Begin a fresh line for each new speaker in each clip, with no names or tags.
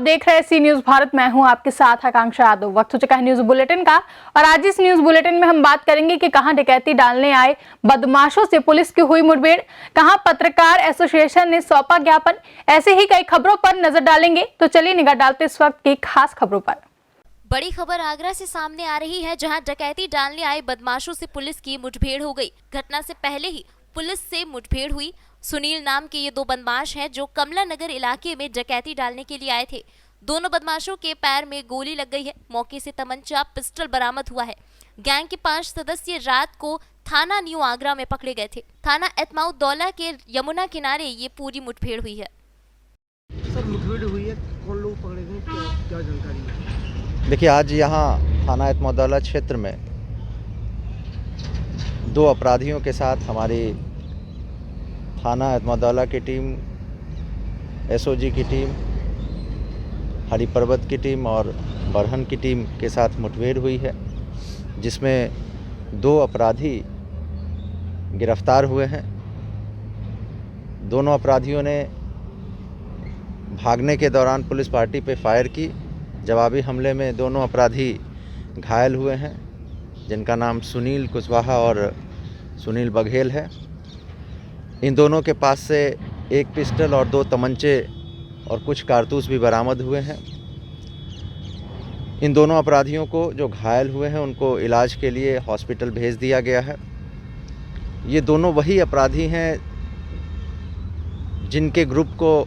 देख रहे हैं सी न्यूज भारत। मैं हूं आपके साथ आकांक्षा यादव। वक्त हो चुका है न्यूज बुलेटिन का और आज इस न्यूज बुलेटिन में हम बात करेंगे कि कहां डकैती डालने आए बदमाशों से पुलिस की हुई मुठभेड़, कहां पत्रकार एसोसिएशन ने सौंपा ज्ञापन। ऐसे ही कई खबरों पर नजर डालेंगे, तो चलिए निगाह डालते इस वक्त की खास खबरों पर।
बड़ी खबर आगरा से सामने आ रही है, जहां डकैती डालने आए बदमाशों से पुलिस की मुठभेड़ हो गई। घटना से पहले ही पुलिस से मुठभेड़ हुई। सुनील नाम के ये दो बदमाश हैं जो कमला नगर इलाके में डकैती डालने के लिए आए थे। दोनों बदमाशों के पैर में गोली लग गई है। मौके से तमंचा, पिस्टल बरामद हुआ है। गैंग के 5 सदस्य रात को थाना न्यू आगरा में पकड़े गए थे। थाना एतमाउद दौला के यमुना किनारे ये पूरी मुठभेड़ हुई है।
सर, मुठभेड़ हुई है, कौन लोग पकड़े गए, क्या जानकारी है?
देखिए, आज यहाँ थाना एतमाउद दौला क्षेत्र में 2 अपराधियों के साथ हमारी थाना एतमाउद दौला की टीम, एसओजी की टीम, हरी पर्वत की टीम और बरहन की टीम के साथ मुठभेड़ हुई है, जिसमें 2 अपराधी गिरफ्तार हुए हैं। दोनों अपराधियों ने भागने के दौरान पुलिस पार्टी पे फायर की। जवाबी हमले में दोनों अपराधी घायल हुए हैं, जिनका नाम सुनील कुशवाहा और सुनील बघेल है। इन दोनों के पास से 1 पिस्टल और 2 तमंचे और कुछ कारतूस भी बरामद हुए हैं। इन दोनों अपराधियों को, जो घायल हुए हैं, उनको इलाज के लिए हॉस्पिटल भेज दिया गया है। ये दोनों वही अपराधी हैं जिनके ग्रुप को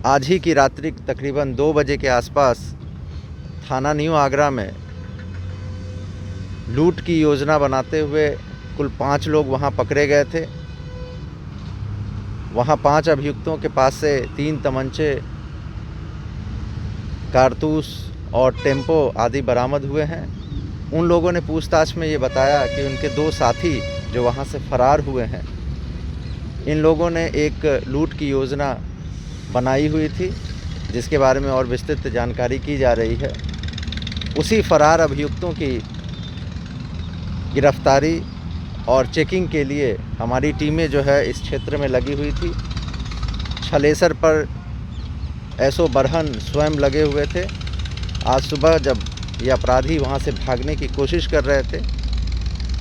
आज ही की रात्रि तकरीबन 2 बजे के आसपास थाना न्यू आगरा में लूट की योजना बनाते हुए कुल 5 लोग वहां पकड़े गए थे। वहां 5 अभियुक्तों के पास से 3 तमंचे, कारतूस और टेम्पो आदि बरामद हुए हैं। उन लोगों ने पूछताछ में ये बताया कि उनके 2 साथी जो वहां से फरार हुए हैं, इन लोगों ने एक लूट की योजना बनाई हुई थी, जिसके बारे में और विस्तृत जानकारी की जा रही है। उसी फरार अभियुक्तों की गिरफ्तारी और चेकिंग के लिए हमारी टीमें जो है इस क्षेत्र में लगी हुई थी। छलेसर पर एसओ बरहन स्वयं लगे हुए थे। आज सुबह जब ये अपराधी वहां से भागने की कोशिश कर रहे थे,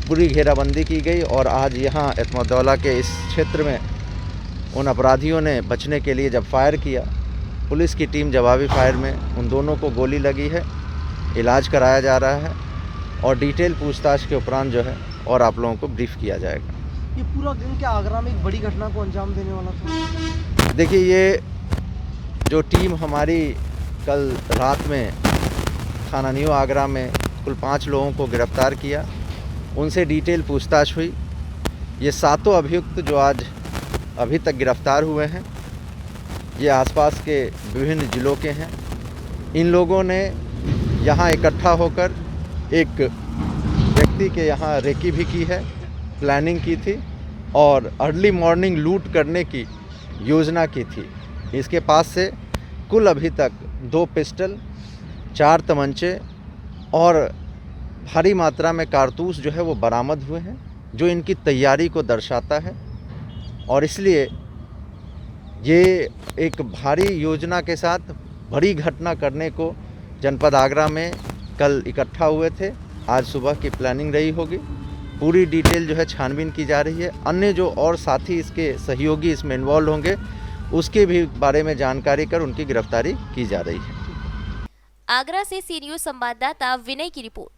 पूरी घेराबंदी की गई और आज यहाँ एतमाउद दौला के इस क्षेत्र में उन अपराधियों ने बचने के लिए जब फायर किया, पुलिस की टीम जवाबी फायर में उन दोनों को गोली लगी है। इलाज कराया जा रहा है और डिटेल पूछताछ के उपरांत जो है और आप लोगों को ब्रीफ किया जाएगा।
ये पूरा दिन क्या आगरा में एक बड़ी घटना को अंजाम देने वाला था?
देखिए, ये जो टीम हमारी कल रात में थाना न्यू आगरा में कुल 5 लोगों को गिरफ्तार किया, उनसे डिटेल पूछताछ हुई। ये 7 अभियुक्त जो आज अभी तक गिरफ्तार हुए हैं, ये आसपास के विभिन्न जिलों के हैं। इन लोगों ने यहाँ इकट्ठा होकर एक व्यक्ति के यहाँ रेकी भी की है, प्लानिंग की थी और अर्ली मॉर्निंग लूट करने की योजना की थी। इसके पास से कुल अभी तक 2 पिस्टल, 4 तमंचे और भारी मात्रा में कारतूस जो है वो बरामद हुए हैं, जो इनकी तैयारी को दर्शाता है। और इसलिए ये एक भारी योजना के साथ बड़ी घटना करने को जनपद आगरा में कल इकट्ठा हुए थे। आज सुबह की प्लानिंग रही होगी। पूरी डिटेल जो है छानबीन की जा रही है। अन्य जो और साथी इसके सहयोगी इसमें इन्वॉल्व होंगे, उसके भी बारे में जानकारी कर उनकी गिरफ्तारी की जा रही है।
आगरा से सी न्यूज संवाददाता विनय की रिपोर्ट।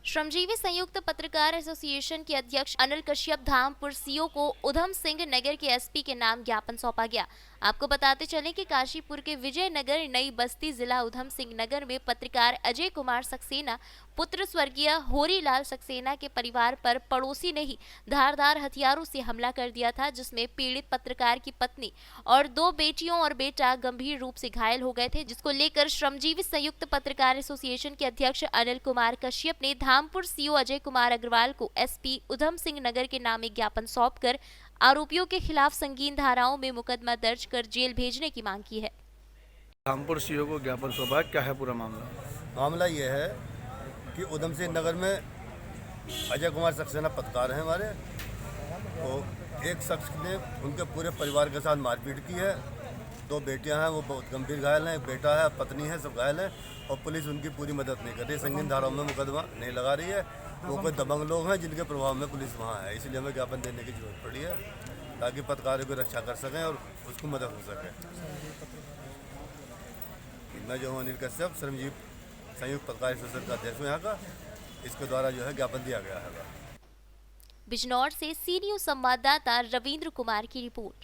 श्रमजीवी संयुक्त पत्रकार एसोसिएशन के अध्यक्ष अनिल कश्यप धामपुर सीओ को उधम सिंह नगर के एसपी के नाम ज्ञापन सौंपा गया। आपको बताते चले कि काशीपुर के विजयनगर नई बस्ती जिला उधम सिंह नगर में पत्रकार अजय कुमार सक्सेना पुत्र स्वर्गीय होरीलाल सक्सेना के परिवार पर पड़ोसी ने ही धारदार हथियारों से हमला कर दिया था, जिसमें पीड़ित पत्रकार की पत्नी और 2 बेटियों और बेटा गंभीर रूप से घायल हो गए थे, जिसको लेकर श्रमजीवी संयुक्त पत्रकार एसोसिएशन के अध्यक्ष अनिल कुमार कश्यप ने धामपुर सीओ अजय कुमार अग्रवाल को एसपी उधम सिंह नगर के नाम एक ज्ञापन सौंपकर आरोपियों के खिलाफ संगीन धाराओं में मुकदमा दर्ज कर जेल भेजने की मांग की है।
धामपुर सीओ को ज्ञापन सौंपा, क्या है पूरा मामला?
मामला ये है कि उधम सिंह नगर में अजय कुमार सक्सेना पत्रकार हैं हमारे, तो एक शख्स ने उनके पूरे परिवार के साथ मारपीट की है। 2 बेटियां हैं, वो बहुत गंभीर घायल हैं, एक बेटा है, पत्नी है, सब घायल हैं और पुलिस उनकी पूरी मदद नहीं कर रही, संगीन धाराओं में मुकदमा नहीं लगा रही है। वो कोई दबंग लोग हैं जिनके प्रभाव में पुलिस वहाँ है, इसलिए हमें ज्ञापन देने की जरूरत पड़ी है ताकि पत्रकारों की रक्षा कर सकें और उसको मदद हो सके। मैं जो हूँ अनिल कश्यप, श्रमजीवी संयुक्त पत्रकार एसोसिएशन का अध्यक्ष हूँ यहाँ का, इसके द्वारा जो है ज्ञापन दिया गया है।
बिजनौर से सी न्यूज संवाददाता रविंद्र कुमार की रिपोर्ट।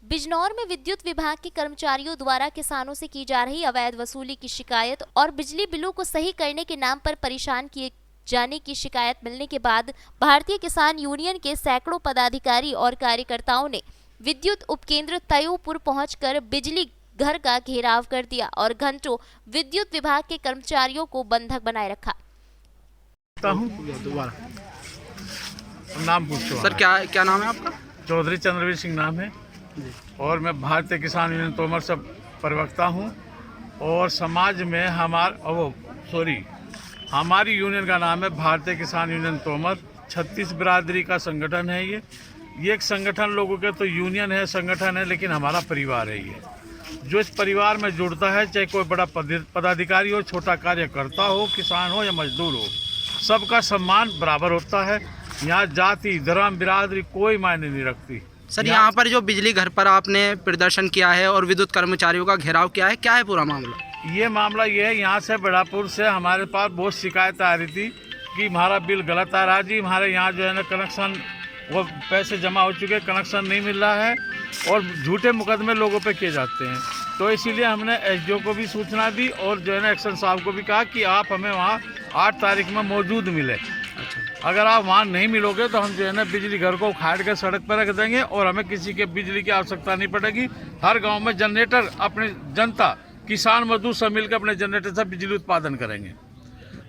बिजनौर में विद्युत विभाग के कर्मचारियों द्वारा किसानों से की जा रही अवैध वसूली की शिकायत और बिजली बिलों को सही करने के नाम पर परेशान किए जाने की शिकायत मिलने के बाद भारतीय किसान यूनियन के सैकड़ों पदाधिकारी और कार्यकर्ताओं ने विद्युत उपकेंद्र तयोपुर पहुंचकर बिजली घर का घेराव कर दिया और घंटों विद्युत विभाग के कर्मचारियों को बंधक बनाए रखा।
दोबारा नाम पूछो।
सर क्या नाम है आपका?
चौधरी चंद्रवीर सिंह नाम है और मैं भारतीय किसान यूनियन तोमर से प्रवक्ता हूँ और समाज में हमारी यूनियन का नाम है भारतीय किसान यूनियन तोमर। 36 बिरादरी का संगठन है ये एक संगठन लोगों के तो यूनियन है, संगठन है, लेकिन हमारा परिवार है ये, जो इस परिवार में जुड़ता है, चाहे कोई बड़ा पदाधिकारी हो, छोटा कार्यकर्ता हो, किसान हो या मजदूर हो, सबका सम्मान बराबर होता है। यहाँ जाति धर्म बिरादरी कोई मायने नहीं रखती।
सर यहाँ पर जो बिजली घर पर आपने प्रदर्शन किया है और विद्युत कर्मचारियों का घेराव किया है, क्या है पूरा मामला?
ये मामला ये है, यहाँ से बड़ापुर से हमारे पास बहुत शिकायत आ रही थी कि हमारा बिल गलत आ रहा है जी, हमारे यहाँ जो है ना कनेक्शन वो पैसे जमा हो चुके, कनेक्शन नहीं मिल रहा है और झूठे मुकदमे लोगों पे किए जाते हैं। तो इसीलिए हमने एसडीओ को भी सूचना दी और जो है ना एक्शन साहब को भी कहा कि आप हमें वहाँ 8 तारीख में मौजूद मिले। अगर आप वहाँ नहीं मिलोगे तो हम जो है ना बिजली घर को उखाड़ कर सड़क पर रख देंगे और हमें किसी के बिजली की आवश्यकता नहीं पड़ेगी। हर गांव में जनरेटर अपने जनता किसान मजदूर सब मिलकर अपने जनरेटर से बिजली उत्पादन करेंगे।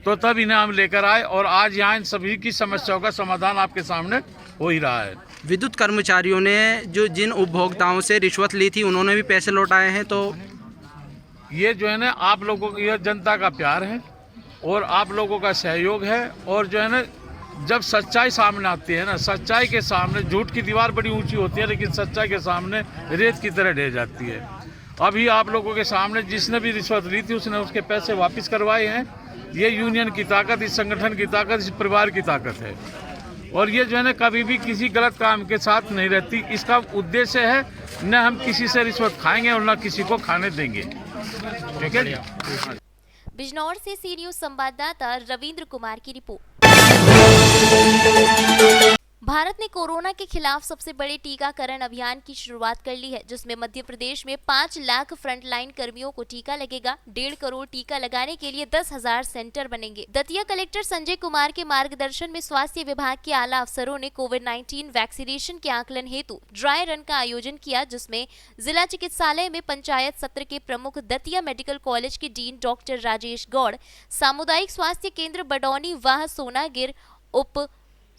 तो तब इन्हें हम लेकर आए और आज यहाँ इन सभी की समस्याओं का समाधान आपके सामने हो ही रहा है।
विद्युत कर्मचारियों ने जिन उपभोक्ताओं से रिश्वत ली थी उन्होंने भी पैसे लौटाए हैं, तो
ये जो है ना आप लोगों की यह जनता का प्यार है और आप लोगों का सहयोग है और जो है ना जब सच्चाई सामने आती है ना, सच्चाई के सामने झूठ की दीवार बड़ी ऊंची होती है लेकिन सच्चाई के सामने रेत की तरह ढह जाती है। अभी आप लोगों के सामने जिसने भी रिश्वत ली थी उसने उसके पैसे वापस करवाए हैं। ये यूनियन की ताकत, इस संगठन की ताकत, इस परिवार की ताकत है और ये जो है ना कभी भी किसी गलत काम के साथ नहीं रहती। इसका उद्देश्य है न हम किसी से रिश्वत खाएंगे और न किसी को खाने देंगे। ठीक है।
बिजनौर से सी न्यूज संवाददाता रविंद्र कुमार की रिपोर्ट। भारत ने कोरोना के खिलाफ सबसे बड़े टीकाकरण अभियान की शुरुआत कर ली है, जिसमें मध्य प्रदेश में 5 लाख फ्रंटलाइन कर्मियों को टीका लगेगा। 1.5 करोड़ टीका लगाने के लिए 10,000 सेंटर बनेंगे। दतिया कलेक्टर संजय कुमार के मार्गदर्शन में स्वास्थ्य विभाग के आला अफसरों ने कोविड-19 वैक्सीनेशन के आकलन हेतु ड्राई रन का आयोजन किया, जिसमें जिला चिकित्सालय में पंचायत सत्र के प्रमुख, दतिया मेडिकल कॉलेज के डीन डॉक्टर राजेश गौड़, सामुदायिक स्वास्थ्य केंद्र बडौनी वाह सोनागिर उप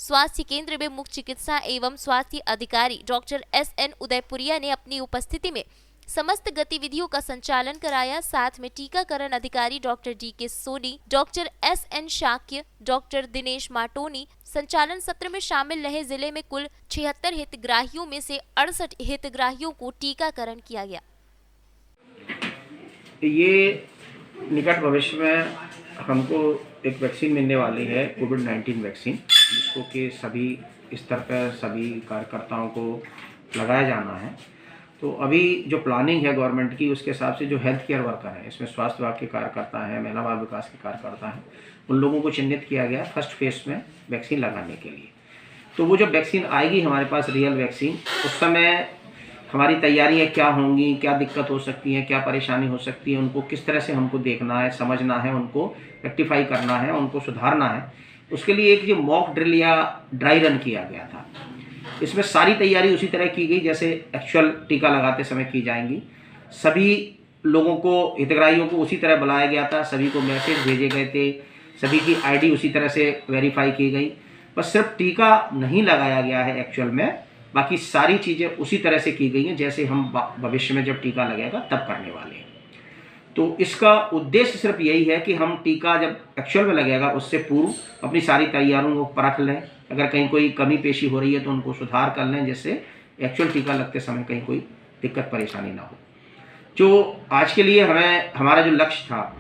स्वास्थ्य केंद्र में मुख्य चिकित्सा एवं स्वास्थ्य अधिकारी डॉक्टर SN उदयपुरिया ने अपनी उपस्थिति में समस्त गतिविधियों का संचालन कराया। साथ में टीकाकरण अधिकारी doctor DK Soni, doctor SN Shakya, doctor Dinesh Matoni संचालन सत्र में शामिल रहे। जिले में कुल 76 हितग्राहियों में से 68 हितग्राहियों को टीकाकरण किया गया।
ये निकट भविष्य में हमको एक वैक्सीन मिलने वाली है, कोविड-19 वैक्सीन, जिसको कि सभी स्तर पर सभी कार्यकर्ताओं को लगाया जाना है। तो अभी जो प्लानिंग है गवर्नमेंट की, उसके हिसाब से जो हेल्थ केयर वर्कर है, इसमें स्वास्थ्य विभाग के कार्यकर्ता हैं, महिला बाल विकास के कार्यकर्ता हैं, उन लोगों को चिन्हित किया गया फर्स्ट फेज में वैक्सीन लगाने के लिए। तो वो जब वैक्सीन आएगी हमारे पास रियल वैक्सीन, उस समय हमारी तैयारियां क्या होंगी, क्या दिक्कत हो सकती है, क्या परेशानी हो सकती है, उनको किस तरह से हमको देखना है, समझना है, उनको रेक्टिफाई करना है, उनको सुधारना है। उसके लिए एक जो मॉक ड्रिल या ड्राई रन किया गया था, इसमें सारी तैयारी उसी तरह की गई जैसे एक्चुअल टीका लगाते समय की जाएंगी। सभी लोगों को, हितग्राहियों को उसी तरह बुलाया गया था, सभी को मैसेज भेजे गए थे, सभी की ID उसी तरह से वेरीफाई की गई। बस सिर्फ टीका नहीं लगाया गया है एक्चुअल में, बाकी सारी चीज़ें उसी तरह से की गई हैं जैसे हम भविष्य में जब टीका लगेगा तब करने वाले हैं। तो इसका उद्देश्य सिर्फ यही है कि हम टीका जब एक्चुअल में लगेगा उससे पूर्व अपनी सारी तैयारियों को परख लें, अगर कहीं कोई कमी पेशी हो रही है तो उनको सुधार कर लें, जिससे एक्चुअल टीका लगते समय कहीं कोई दिक्कत परेशानी ना हो। जो आज के लिए हमारा जो लक्ष्य था,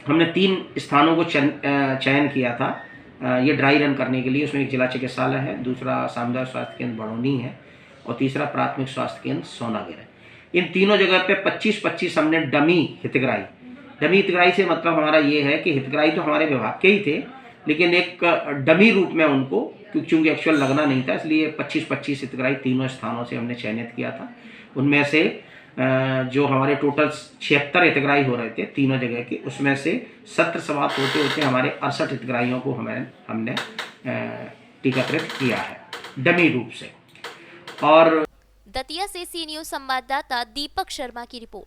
हमने 3 स्थानों को चयन किया था ये ड्राई रन करने के लिए। उसमें एक जिला चिकित्सालय है, दूसरा सामुदायिक स्वास्थ्य केंद्र बड़ौनी है और तीसरा प्राथमिक स्वास्थ्य केंद्र सोनागिर है। इन तीनों जगह पे 25-25 हमने डमी हितग्राही से मतलब हमारा ये है कि हितग्राही तो हमारे विभाग के ही थे, लेकिन एक डमी रूप में उनको, क्योंकि एक्चुअल लगना नहीं था, इसलिए 25-25 हितग्राही तीनों स्थानों से हमने चयनित किया था। उनमें से जो हमारे टोटल 76 हितग्राही हो रहे थे तीनों जगह के, उसमें से सत्र समाप्त होते होते हमारे 68 हितग्राहियों को हमने टीकाकृत किया है डमी रूप से। और
दतिया से सी न्यूज संवाददाता दीपक शर्मा की रिपोर्ट।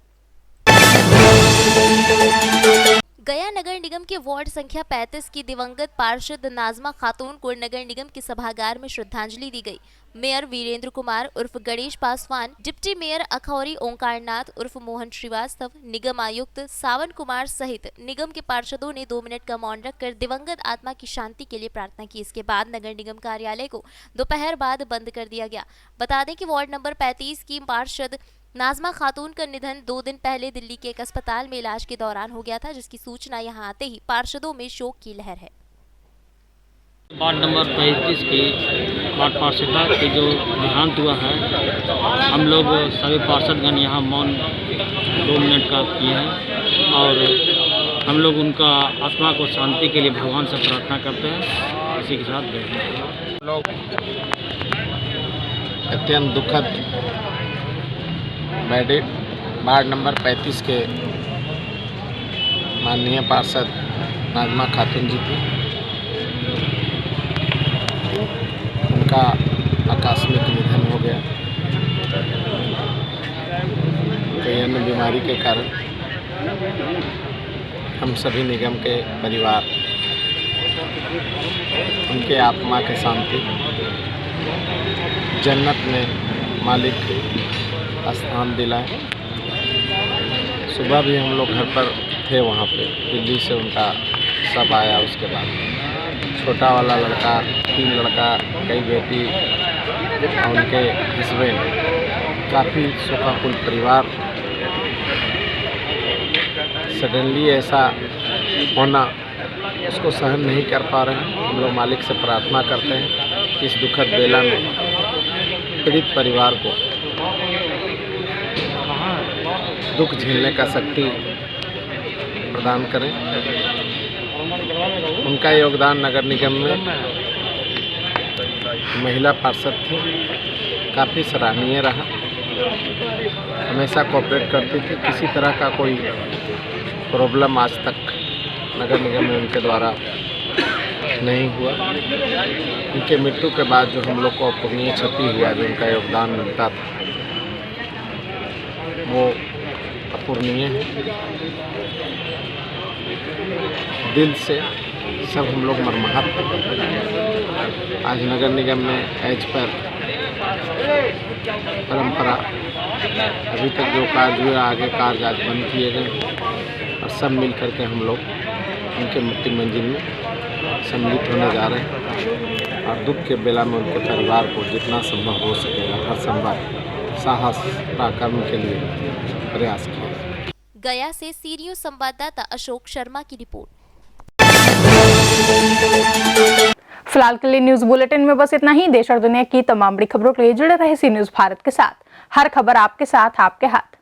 गया नगर निगम के वार्ड संख्या 35 की दिवंगत पार्षद नाजमा खातून को नगर निगम के सभागार में श्रद्धांजलि दी गई। मेयर वीरेंद्र कुमार उर्फ गणेश पासवान, डिप्टी मेयर अखौरी ओंकारनाथ उर्फ मोहन श्रीवास्तव, निगम आयुक्त सावन कुमार सहित निगम के पार्षदों ने 2 मिनट का मौन रखकर दिवंगत आत्मा की शांति के लिए प्रार्थना की। इसके बाद नगर निगम कार्यालय को दोपहर बाद बंद कर दिया गया। बता दें कि वार्ड नंबर 35 की पार्षद नाजमा खातून का निधन 2 दिन पहले दिल्ली के एक अस्पताल में इलाज के दौरान हो गया था, जिसकी सूचना यहां आते ही पार्षदों में शोक की लहर है।
वार्ड नंबर 35 की वार्ड पार्षदा की जो देहांत हुआ है, हम लोग सभी पार्षदगण यहाँ मौन 2 मिनट का किए हैं और हम लोग उनका आत्मा को शांति के लिए भगवान से प्रार्थना करते हैं। इसी के साथ लोग
अत्यंत दुखद वार्ड नंबर 35 के माननीय पार्षद नाजमा खातून जी थी। उनका आकस्मिक निधन हो गया। कई अन्य बीमारी के कारण हम सभी निगम के परिवार उनके आत्मा के शांति जन्नत में मालिक स्थान दिलाए। सुबह भी हम लोग घर पर थे, वहाँ पे दिल्ली से उनका सब आया। उसके बाद छोटा वाला लड़का, 3 लड़का, कई बेटी और उनके हस्बैंड, काफ़ी शोकाकुल परिवार। सडनली ऐसा होना उसको सहन नहीं कर पा रहे हैं। हम लोग मालिक से प्रार्थना करते हैं कि इस दुखद बेला में पीड़ित परिवार को दुख झेलने का शक्ति प्रदान करें। उनका योगदान नगर निगम में महिला पार्षद थी, काफ़ी सराहनीय रहा। हमेशा कोऑपरेट करती थी। किसी तरह का कोई प्रॉब्लम आज तक नगर निगम में उनके द्वारा नहीं हुआ। उनके मृत्यु के बाद जो हम लोग को अपूरणीय क्षति हुआ, जो उनका योगदान मिलता था, वो अपूरणीय है। दिल से सब हम लोग मर्माहत हैं। आज नगर निगम में एज पर परंपरा अभी तक जो कार्य हुए, आगे कार्य आज बंद किए गए और सब मिल करके हम लोग उनके मृत्यु मंजिल में सम्मिलित होने जा रहे हैं। और दुख के बेला में उनके परिवार को जितना संभव हो सकेगा हर संभव साहस पराक्रम के लिए प्रयास किया।
गया से सी न्यूज संवाददाता अशोक शर्मा की रिपोर्ट।
फिलहाल के लिए न्यूज बुलेटिन में बस इतना ही। देश और दुनिया की तमाम बड़ी खबरों के लिए जुड़े रहे सी न्यूज भारत के साथ। हर खबर आपके साथ, आपके हाथ।